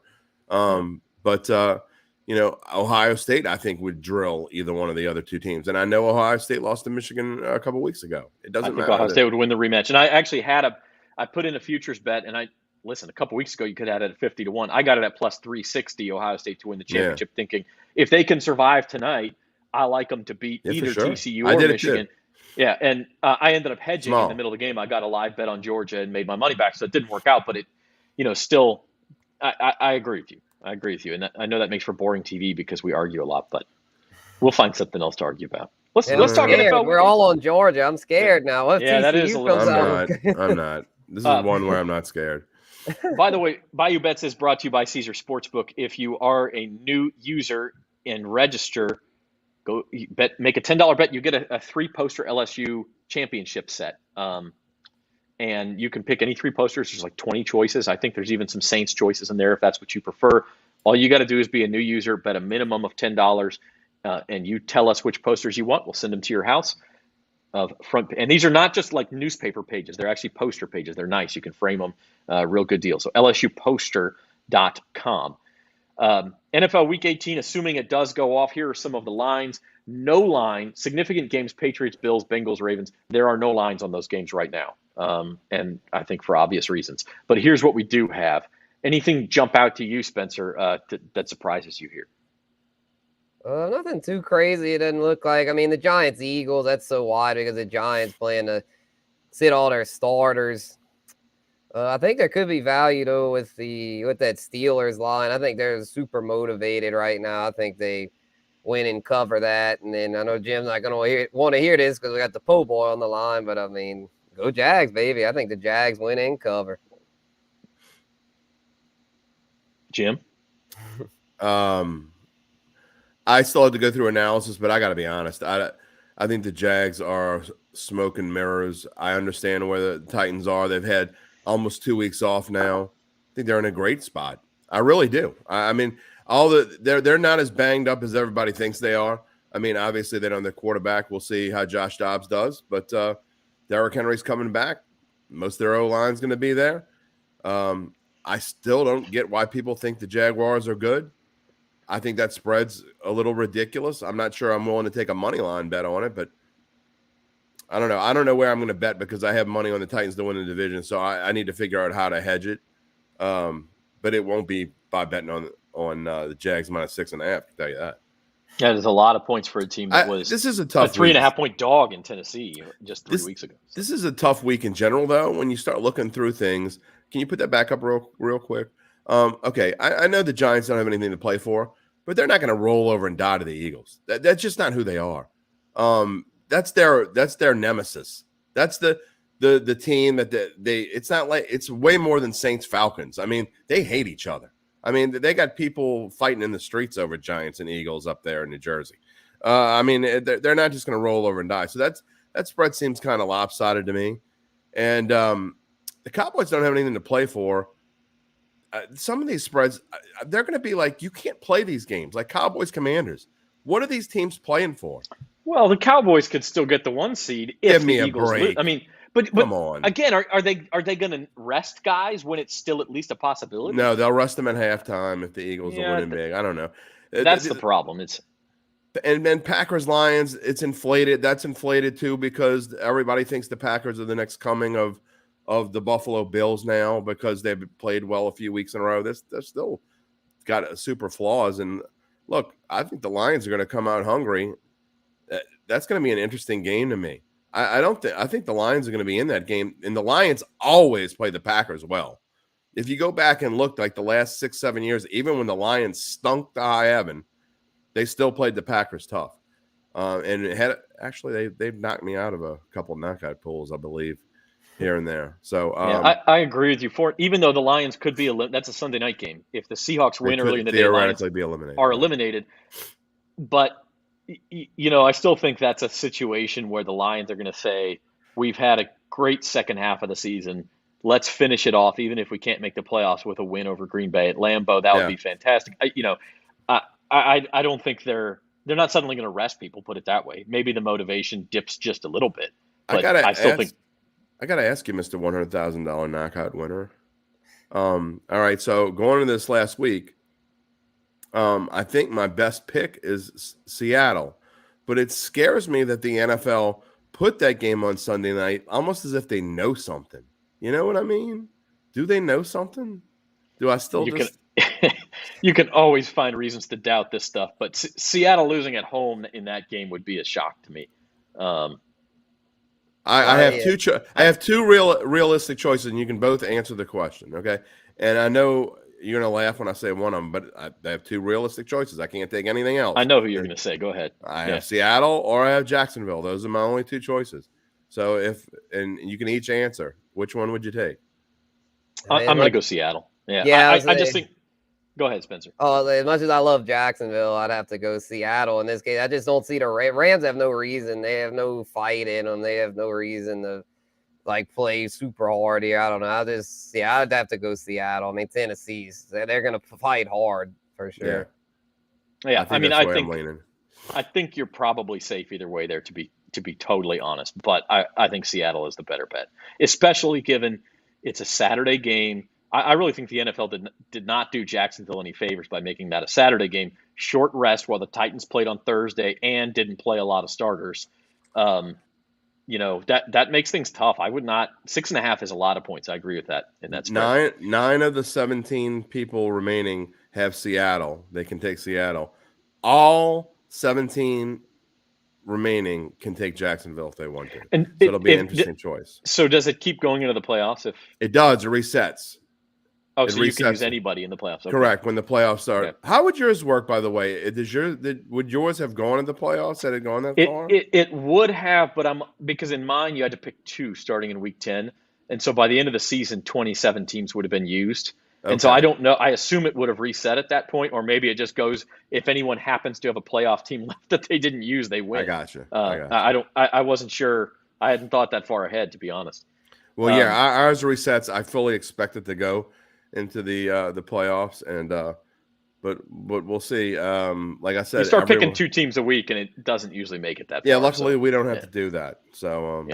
Speaker 2: But Ohio State, I think, would drill either one of the other two teams. And I know Ohio State lost to Michigan a couple weeks ago. It doesn't matter.
Speaker 1: Ohio State would win the rematch. And I actually I put in a futures bet, and listen, a couple weeks ago, you could have had it at 50-1. I got it at plus 360, Ohio State to win the
Speaker 2: Yeah.
Speaker 1: championship, thinking if they can survive tonight, I like them to beat
Speaker 2: Yeah, for
Speaker 1: either
Speaker 2: sure.
Speaker 1: TCU
Speaker 2: I
Speaker 1: or
Speaker 2: did it
Speaker 1: Michigan.
Speaker 2: too.
Speaker 1: Yeah, and I ended up hedging in
Speaker 2: Small.
Speaker 1: the middle of the game. I got a live bet on Georgia and made my money back, so it didn't work out. But it, still, I agree with you. I agree with you, and I know that makes for boring TV because we argue a lot, but we'll find something else to argue about. Let's talk
Speaker 3: scared.
Speaker 1: NFL.
Speaker 3: We're all on Georgia. I'm scared now. What if
Speaker 1: Yeah, that is a
Speaker 3: TCU
Speaker 1: little
Speaker 3: comes out?
Speaker 2: I'm not. This is one where I'm not scared.
Speaker 1: By the way, Bayou Bets is brought to you by Caesar Sportsbook. If you are a new user and register, make a $10 bet. You get a 3-poster LSU championship set. And you can pick any 3 posters. There's like 20 choices. I think there's even some Saints choices in there if that's what you prefer. All you got to do is be a new user, bet a minimum of $10, and you tell us which posters you want. We'll send them to your house. And these are not just like newspaper pages. They're actually poster pages. They're nice. You can frame them. Real good deal. So LSUposter.com. NFL Week 18, assuming it does go off, here are some of the lines. No line, significant games, Patriots, Bills, Bengals, Ravens. There are no lines on those games right now, and I think for obvious reasons. But here's what we do have. Anything jump out to you, Spencer, that surprises you here?
Speaker 3: Nothing too crazy. It doesn't look like. I mean, the Giants, Eagles, that's so wide because the Giants plan to sit all their starters. I think there could be value though with that Steelers line. I think they're super motivated right now. I think they win and cover that. And then I know Jim's not going to want to hear this because we got the po' boy on the line. But I mean, go Jags, baby. I think the Jags win and cover.
Speaker 1: Jim?
Speaker 2: I still have to go through analysis, but I got to be honest. I think the Jags are smoke and mirrors. I understand where the Titans are. They've had almost 2 weeks off now. I think they're in a great spot. I really do. I mean, they're not as banged up as everybody thinks they are. I mean, obviously they don't have their quarterback. We'll see how Josh Dobbs does, but Derrick Henry's coming back. Most of their O-line's going to be there. I still don't get why people think the Jaguars are good. I think that spread's a little ridiculous. I'm not sure I'm willing to take a money line bet on it, but I don't know. I don't know where I'm going to bet because I have money on the Titans to win the division, so I need to figure out how to hedge it. But it won't be by betting on the Jags minus 6.5. I can tell you that.
Speaker 1: Yeah, there's a lot of points for a team that was
Speaker 2: this is a tough
Speaker 1: 3.5-point dog in Tennessee just 3 weeks ago.
Speaker 2: This is a tough week in general, though. When you start looking through things, can you put that back up real quick? Okay, I know the Giants don't have anything to play for, but they're not going to roll over and die to the Eagles. That's just not who they are. That's their nemesis. That's the team that they. It's not like it's way more than Saints Falcons. I mean, they hate each other. I mean, they got people fighting in the streets over Giants and Eagles up there in New Jersey. I mean, they're not just going to roll over and die. So that spread seems kind of lopsided to me. And the Cowboys don't have anything to play for. Some of these spreads, they're going to be like, you can't play these games, like Cowboys Commanders. What are these teams playing for?
Speaker 1: Well, the Cowboys could still get the 1 seed if the Eagles lose. I mean, but
Speaker 2: come on.
Speaker 1: Again, are they going to rest guys when it's still at least a possibility?
Speaker 2: No, they'll rest them at halftime if the Eagles are winning big. I don't know.
Speaker 1: That's the problem.
Speaker 2: And then Packers Lions, it's inflated. That's inflated too because everybody thinks the Packers are the next coming of the Buffalo Bills now because they've played well a few weeks in a row. They're still got super flaws. And look, I think the Lions are going to come out hungry. That's going to be an interesting game to me. I think the Lions are going to be in that game, and the Lions always play the Packers well. If you go back and look like the last 6-7 years, even when the Lions stunk to high heaven, they still played the Packers tough. And they've knocked me out of a couple of knockout pools, I believe, here and there. So
Speaker 1: I agree with you. Even though the Lions could be that's a Sunday night game. If the Seahawks win early in the day, the Lions are eliminated. But I still think that's a situation where the Lions are going to say, we've had a great second half of the season. Let's finish it off, even if we can't make the playoffs, with a win over Green Bay at Lambeau. That would be fantastic. I don't think they're not suddenly going to rest people, put it that way. Maybe the motivation dips just a little bit. But I
Speaker 2: got to ask you, Mr. $100,000 knockout winner. All right, so going into this last week, I think my best pick is Seattle, but it scares me that the NFL put that game on Sunday night almost as if they know something. You know what I mean? Do they know something? Do I still
Speaker 1: Can you can always find reasons to doubt this stuff, but Seattle losing at home in that game would be a shock to me.
Speaker 2: I have two realistic choices, and you can both answer the question, okay? And I know you're gonna laugh when I say one of them, but I have two realistic choices. I can't take anything else.
Speaker 1: I know who you're gonna say. Go ahead.
Speaker 2: I have Seattle or I have Jacksonville. Those are my only two choices. So and you can each answer. Which one would you take?
Speaker 1: I'm gonna go Seattle. Yeah, I just think. Go ahead, Spencer.
Speaker 3: Oh, as much as I love Jacksonville, I'd have to go Seattle in this case. I just don't see the Rams have no reason. They have no fight in them. They have no reason to play super hard here. I don't know. I'd have to go Seattle. I mean, Tennessee's they're gonna fight hard for sure.
Speaker 1: Yeah. I think you're probably safe either way there, to be totally honest. But I think Seattle is the better bet, especially given it's a Saturday game. I really think the NFL did not do Jacksonville any favors by making that a Saturday game. Short rest while the Titans played on Thursday and didn't play a lot of starters. That makes things tough. I would not. 6.5 is a lot of points. I agree with that. And that's
Speaker 2: nine of the 17 people remaining have Seattle. They can take Seattle. All 17 remaining can take Jacksonville if they want to. And so it'll be an interesting choice.
Speaker 1: So does it keep going into the playoffs? If
Speaker 2: it does, it resets.
Speaker 1: Oh, so you can use anybody in the playoffs. Okay.
Speaker 2: Correct. When the playoffs start. Okay. How would yours work, by the way? Would yours have gone in the playoffs? Had it gone that far?
Speaker 1: It would have, but because in mine you had to pick 2 starting in week 10. And so by the end of the season, 27 teams would have been used. Okay. And so I don't know. I assume it would have reset at that point, or maybe it just goes, if anyone happens to have a playoff team left that they didn't use, they win.
Speaker 2: I got you.
Speaker 1: I wasn't sure. I hadn't thought that far ahead, to be honest.
Speaker 2: Well, ours resets. I fully expect it to go into the playoffs, and but we'll see. Like I said,
Speaker 1: you start picking 2 teams a week, and it doesn't usually make it that far.
Speaker 2: Yeah, luckily we don't have to do that. So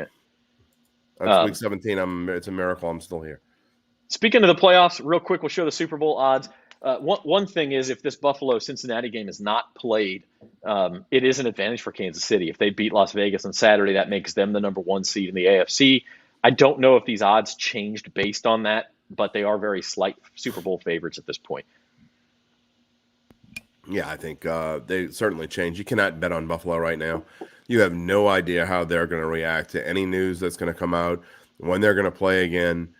Speaker 2: week 17. It's a miracle I'm still here.
Speaker 1: Speaking of the playoffs, real quick, we'll show the Super Bowl odds. One thing is, if this Buffalo-Cincinnati game is not played, it is an advantage for Kansas City. If they beat Las Vegas on Saturday, that makes them the number 1 seed in the AFC. I don't know if these odds changed based on that, but they are very slight Super Bowl favorites at this point.
Speaker 2: Yeah, I think they certainly changed. You cannot bet on Buffalo right now. You have no idea how they're going to react to any news that's going to come out, when they're going to play again.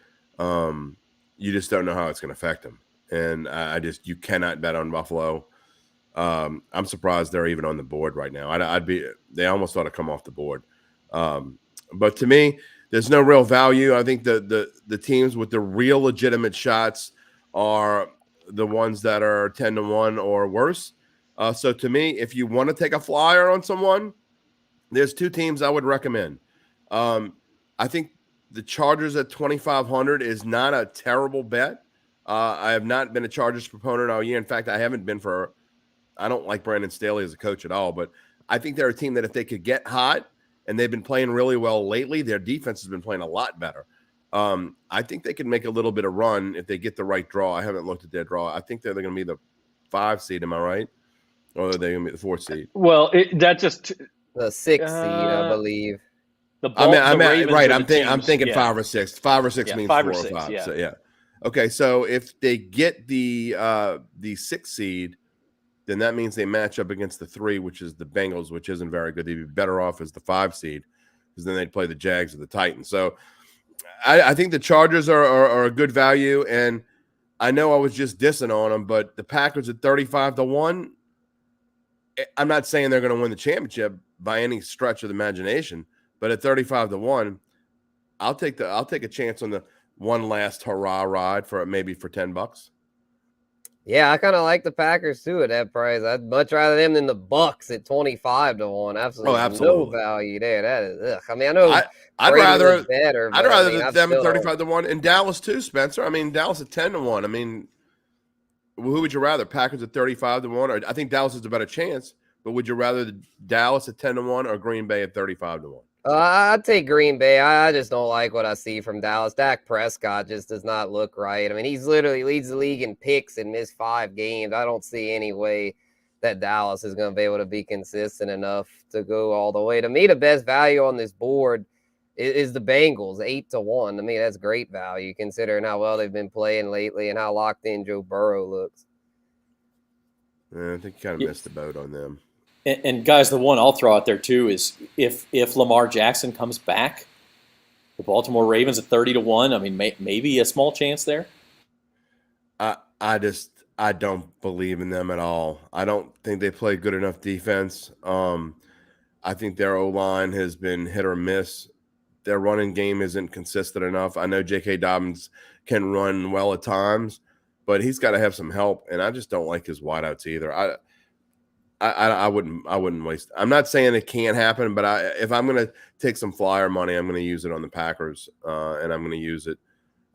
Speaker 2: You just don't know how it's going to affect them. And you cannot bet on Buffalo. I'm surprised they're even on the board right now. They almost ought to come off the board. But to me, there's no real value. I think the teams with the real legitimate shots are the ones that are 10-1 or worse. So to me, if you want to take a flyer on someone, there's 2 teams I would recommend. I think the Chargers at 2,500 is not a terrible bet. I have not been a Chargers proponent all year. In fact, I haven't been I don't like Brandon Staley as a coach at all, but I think they're a team that if they could get hot, and they've been playing really well lately, their defense has been playing a lot better. I think they can make a little bit of run if they get the right draw. I haven't looked at their draw. I think they're going to be the 5 seed. Am I right? Or are they going to be the 4 seed?
Speaker 1: Well, that just
Speaker 3: the 6 seed, I believe.
Speaker 2: I'm thinking 5 or 6. 5 or 6 means 4 or 5.
Speaker 1: Yeah.
Speaker 2: So yeah. Okay, so if they get the 6 seed, then that means they match up against the 3, which is the Bengals, which isn't very good. They'd be better off as the 5 seed, because then they'd play the Jags or the Titans. So I think the Chargers are a good value, and I know I was just dissing on them, but the Packers at 35-1, I'm not saying they're going to win the championship by any stretch of the imagination, but at 35-1, I'll take a chance on the one last hurrah ride for $10.
Speaker 3: Yeah, I kind of like the Packers too at that price. I'd much rather them than the Bucks at 25-1. Absolutely no value there. That is, I mean, I know
Speaker 2: I'd rather
Speaker 3: better.
Speaker 2: I'd rather them at 35-1 and Dallas too, Spencer. I mean, Dallas at 10-1. I mean, who would you rather? Packers at 35-1, or I think Dallas has a better chance. But would you rather Dallas at 10-1 or Green Bay at 35-1?
Speaker 3: I'd take Green Bay. I just don't like what I see from Dallas. Dak Prescott just does not look right. I mean, he's literally leads the league in picks and missed 5 games. I don't see any way that Dallas is going to be able to be consistent enough to go all the way. To me, the best value on this board is the Bengals 8-1. I mean, that's great value considering how well they've been playing lately and how locked in Joe Burrow looks.
Speaker 2: I think you kind of missed the boat on them.
Speaker 4: And guys, the one I'll throw out there too is if Lamar Jackson comes back, the Baltimore Ravens at 30-1. I mean, maybe a small chance there.
Speaker 2: I don't believe in them at all. I don't think they play good enough defense. I think their O-line has been hit or miss. Their running game isn't consistent enough. I know J.K. Dobbins can run well at times, but he's got to have some help, and I just don't like his wideouts either. I wouldn't waste. I'm not saying it can't happen, but if I'm going to take some flyer money, I'm going to use it on the Packers, and I'm going to use it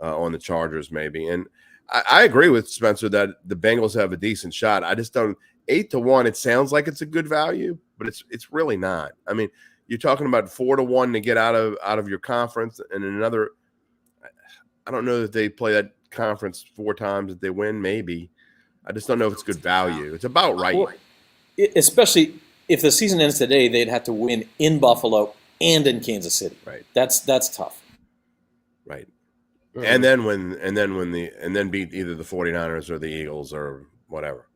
Speaker 2: on the Chargers maybe. And I agree with Spencer that the Bengals have a decent shot. I just don't. 8-1. It sounds like it's a good value, but it's really not. I mean, you're talking about 4-1 to get out of your conference, and another. I don't know that they play that conference 4 times that they win. Maybe. I just don't know if it's good value. It's about right.
Speaker 4: Well, especially if the season ends today, they'd have to win in Buffalo and in Kansas City.
Speaker 2: Right.
Speaker 4: That's tough.
Speaker 2: Right. And then beat either the 49ers or the Eagles or whatever.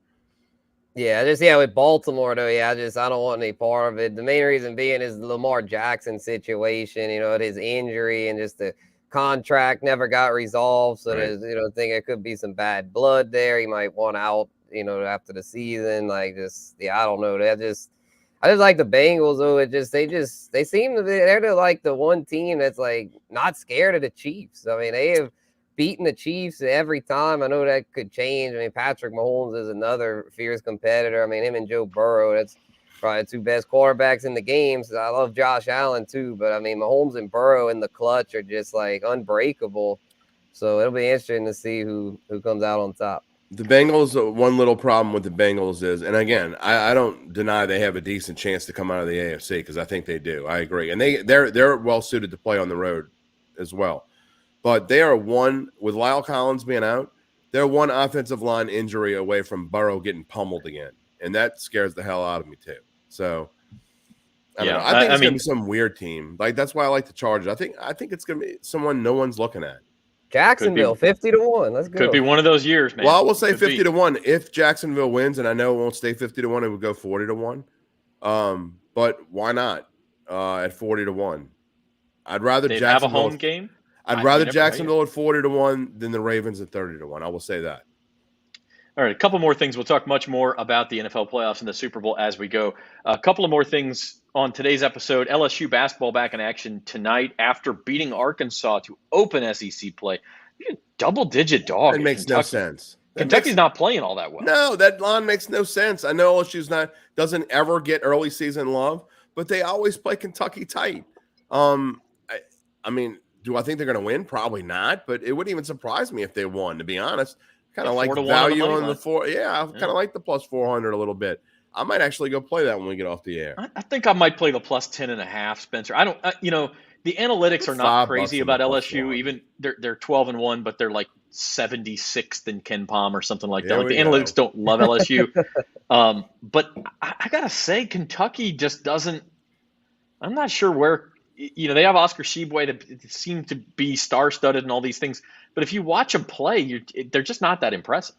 Speaker 3: Yeah, with Baltimore though, I don't want any part of it. The main reason being is the Lamar Jackson situation, his injury and just the contract never got resolved. So there's, think it could be some bad blood there. He might want out, after the season. I don't know. I just like the Bengals though. They seem to be, they're like the one team that's like not scared of the Chiefs. I mean, they have beaten the Chiefs every time. I know that could change. I mean, Patrick Mahomes is another fierce competitor. I mean, him and Joe Burrow, that's probably the 2 best quarterbacks in the game. So I love Josh Allen too, but I mean, Mahomes and Burrow in the clutch are just like unbreakable. So it'll be interesting to see who comes out on top.
Speaker 2: The Bengals, one little problem with the Bengals is, and again, I don't deny they have a decent chance to come out of the AFC because I think they do. I agree. And they're well suited to play on the road as well. But they are one, with Lyle Collins being out, they're one offensive line injury away from Burrow getting pummeled again. And that scares the hell out of me too. So I don't know. I think it's going to be some weird team. Like, that's why I like the Chargers. I think it's going to be someone no one's looking at.
Speaker 3: Jacksonville, 50-1. Let's go.
Speaker 1: Could be one of those years, man.
Speaker 2: Well, I will say 50-1. If Jacksonville wins, and I know it won't stay 50-1, it would go 40-1. But why not at 40-1? I'd rather
Speaker 1: They'd
Speaker 2: Jacksonville
Speaker 1: have a home game.
Speaker 2: I'd rather Jacksonville at 40-1 than the Ravens at 30-1. I will say that.
Speaker 1: All right, a couple more things. We'll talk much more about the NFL playoffs and the Super Bowl as we go. A couple of more things on today's episode. LSU basketball back in action tonight after beating Arkansas to open SEC play. Double-digit dog.
Speaker 2: It makes no sense.
Speaker 1: Kentucky's not playing all that well.
Speaker 2: No, that line makes no sense. I know LSU's doesn't ever get early season love, but they always play Kentucky tight. I mean, do I think they're going to win? Probably not, but it wouldn't even surprise me if they won, to be honest. Kind of like the value on the 4. Yeah, I kind of like the plus 400 a little bit. I might actually go play that when we get off the air.
Speaker 1: I think I might play the plus 10.5, Spencer. I don't, the analytics are not crazy about LSU. Even they're 12-1, but they're like 76th in Ken Palm or something like that. Like the analytics don't love LSU. But I gotta say, Kentucky just doesn't. I'm not sure where. They have Oscar Tshiebwe that seem to be star-studded and all these things. But if you watch them play, they're just not that impressive.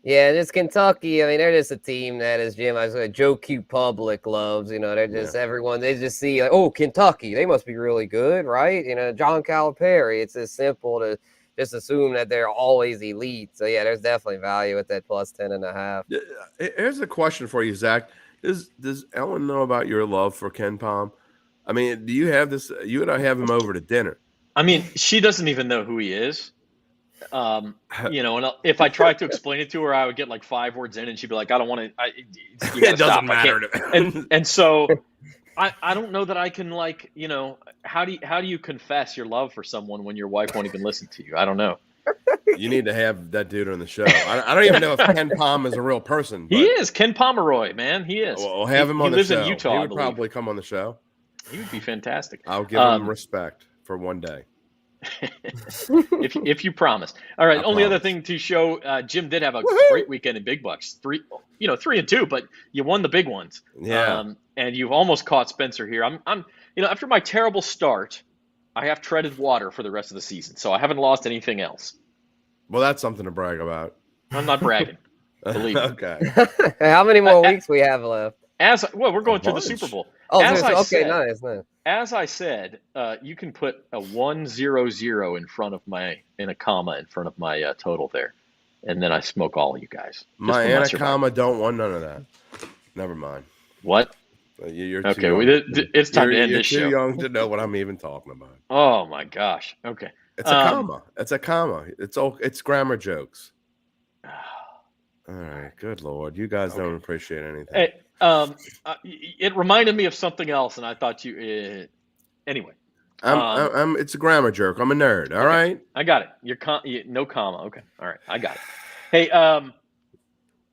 Speaker 3: Yeah, it's Kentucky. I mean, they're just a team that, as Jim, Joe Q Public loves. They're just everyone. They just see like, oh, Kentucky, they must be really good, right? John Calipari. It's as simple to just assume that they're always elite. So yeah, there's definitely value at that plus 10.5.
Speaker 2: Here's a question for you, Zach. Does Ellen know about your love for Ken Palm? I mean, do you have this? You and I have him over to dinner.
Speaker 1: I mean, she doesn't even know who he is. And if I tried to explain it to her, I would get like 5 words in, and she'd be like, "I don't want to."
Speaker 2: It doesn't matter.
Speaker 1: And so, I don't know that I can how do you confess your love for someone when your wife won't even listen to you? I don't know.
Speaker 2: You need to have that dude on the show. I don't even know if Ken Palm is a real person.
Speaker 1: He is Ken Pomeroy, man. He is.
Speaker 2: We'll have him on the show.
Speaker 1: He lives in Utah.
Speaker 2: He would probably come on the show.
Speaker 1: He would be fantastic.
Speaker 2: I'll give him respect for one day.
Speaker 1: if you promise. All right. Only other thing to show, Jim did have a great weekend in big bucks. 3-2, but you won the big ones.
Speaker 2: Yeah.
Speaker 1: And you've almost caught Spencer here. I'm after my terrible start, I have treaded water for the rest of the season, so I haven't lost anything else.
Speaker 2: Well, that's something to brag about.
Speaker 1: I'm not bragging. Believe me.
Speaker 2: Okay.
Speaker 3: How many more weeks we have left?
Speaker 1: We're going through the
Speaker 2: bunch.
Speaker 1: Super Bowl.
Speaker 3: Oh,
Speaker 1: As I
Speaker 3: okay,
Speaker 1: said,
Speaker 3: nice.
Speaker 1: As I said, you can put a 100 in a comma in front of my total there, and then I smoke all of you guys.
Speaker 2: My anaconda don't want none of that. Never mind.
Speaker 1: What?
Speaker 2: You're
Speaker 1: okay.
Speaker 2: too young.
Speaker 1: It's time to end this show.
Speaker 2: You're too young to know what I'm even talking about.
Speaker 1: Oh my gosh. Okay.
Speaker 2: It's a comma. It's a comma. It's grammar jokes. All right. Good Lord. You guys don't appreciate anything.
Speaker 1: Hey, it reminded me of something else, and I thought you. Anyway.
Speaker 2: It's a grammar joke. I'm a nerd. All right.
Speaker 1: I got it. No comma. Okay. All right. I got it. Hey,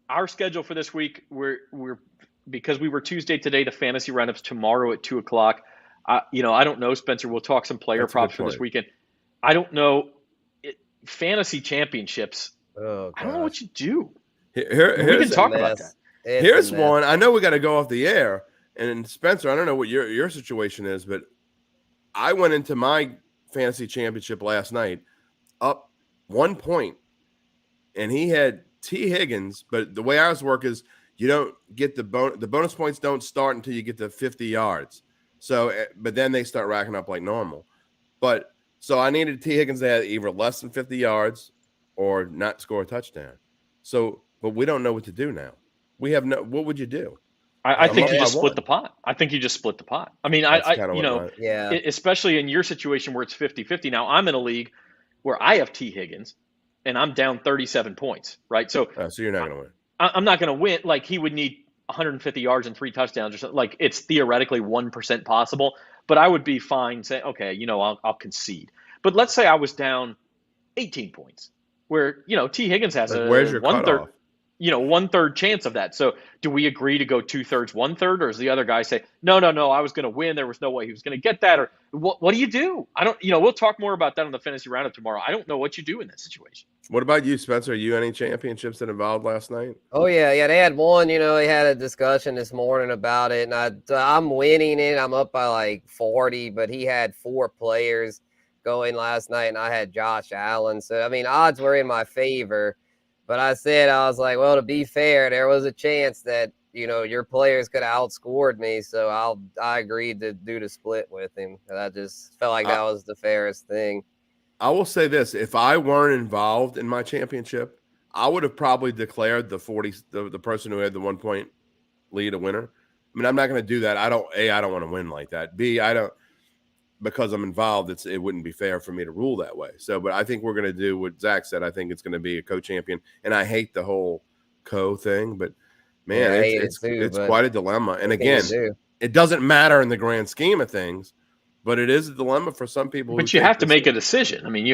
Speaker 1: our schedule for this week, we're because we were Tuesday today, the fantasy roundups tomorrow at 2:00. I don't know, Spencer. We'll talk some player props for this weekend. I don't know. Fantasy championships.
Speaker 3: Oh,
Speaker 1: I don't know what you do.
Speaker 2: We
Speaker 1: can talk about that.
Speaker 2: Here's one. I know we got to go off the air. And Spencer, I don't know what your situation is, but I went into my fantasy championship last night up 1 point, and he had T. Higgins. But the way ours work is you don't get the bonus points don't start until you get to 50 yards. So, but then they start racking up like normal. But so I needed T. Higgins to have either less than 50 yards or not score a touchdown. So, but we don't know what to do now. We have no. What would you do?
Speaker 1: I think you just split the pot. I think you just split the pot. I mean, especially in your situation where it's 50-50. Now I'm in a league where I have T. Higgins and I'm down 37 points, right? So
Speaker 2: you're not going to win.
Speaker 1: I'm not going to win. Like he would need 150 yards and 3 touchdowns or something. Like it's theoretically 1% possible, but I would be fine saying, okay, I'll concede. But let's say I was down 18 points where, T. Higgins has
Speaker 2: where's your
Speaker 1: 1/3. 1/3 chance of that. So do we agree to go 2/3, 1/3, or does the other guy say, no, I was going to win. There was no way he was going to get that. Or what do you do? I don't, we'll talk more about that on the fantasy roundup tomorrow. I don't know what you do in that situation.
Speaker 2: What about you, Spencer? Are you any championships that involved last night?
Speaker 3: Oh yeah. They had one, they had a discussion this morning about it, and I'm winning it. I'm up by like 40, but he had 4 players going last night, and I had Josh Allen. So, I mean, odds were in my favor. But I was like, well, to be fair, there was a chance that, your players could have outscored me. So I agreed to do the split with him. And I just felt like that was the fairest thing.
Speaker 2: I will say this. If I weren't involved in my championship, I would have probably declared the person who had the 1 point lead a winner. I mean, I'm not going to do that. I don't want to win like that. B, because I'm involved, it wouldn't be fair for me to rule that way. So, but I think we're going to do what Zach said. I think it's going to be a co-champion, and I hate the whole co-thing, but man, it's quite a dilemma. And again, it doesn't matter in the grand scheme of things, but it is a dilemma for some people.
Speaker 1: But you have to make a decision. I mean,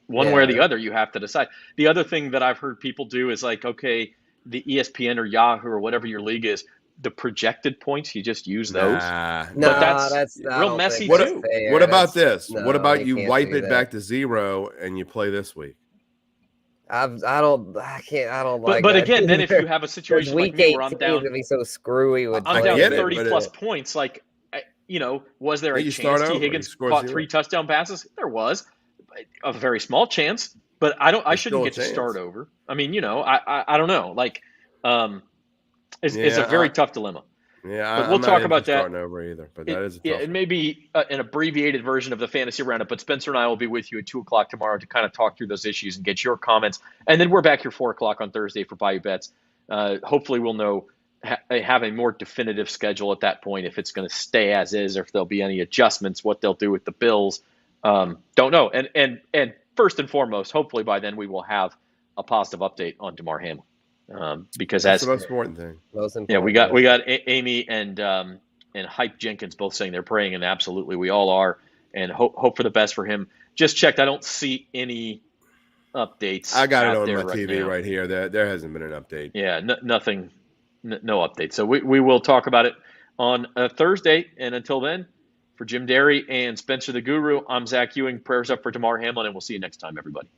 Speaker 1: one way or the other, you have to decide. The other thing that I've heard people do is like, okay, the ESPN or Yahoo or whatever your league is, the projected points, you just use those.
Speaker 3: But
Speaker 1: that's real messy too.
Speaker 2: What about this? What about you wipe it back to 0 and you play this week?
Speaker 3: I don't like.
Speaker 1: But again, then if you have a situation like me where I'm down,
Speaker 3: to be so screwy with
Speaker 1: I'm down 30 plus points. Like, was there a chance T. Higgins caught 3 touchdown passes? There was a very small chance, but I shouldn't get to start over. I mean, I don't know. Like, it's a very tough dilemma.
Speaker 2: Yeah,
Speaker 1: but we'll talk about that.
Speaker 2: Starting over either, but that is a tough
Speaker 1: it may be an abbreviated version of the fantasy roundup. But Spencer and I will be with you at 2:00 tomorrow to kind of talk through those issues and get your comments. And then we're back here 4:00 on Thursday for Bayou Bets. Hopefully, we'll have a more definitive schedule at that point, if it's going to stay as is or if there'll be any adjustments, what they'll do with the Bills. Don't know. And first and foremost, hopefully by then we will have a positive update on Damar Hamlin. Because
Speaker 2: that's the most important thing.
Speaker 1: We got Amy and Hype Jenkins both saying they're praying, and absolutely we all are, and hope for the best for him. Just checked. I don't see any updates.
Speaker 2: I got it on my TV right here. There hasn't been an update.
Speaker 1: Yeah, nothing, no update. So we will talk about it on Thursday. And until then, for Jim Derry and Spencer the Guru, I'm Zach Ewing. Prayers up for Damar Hamlin, and we'll see you next time, everybody.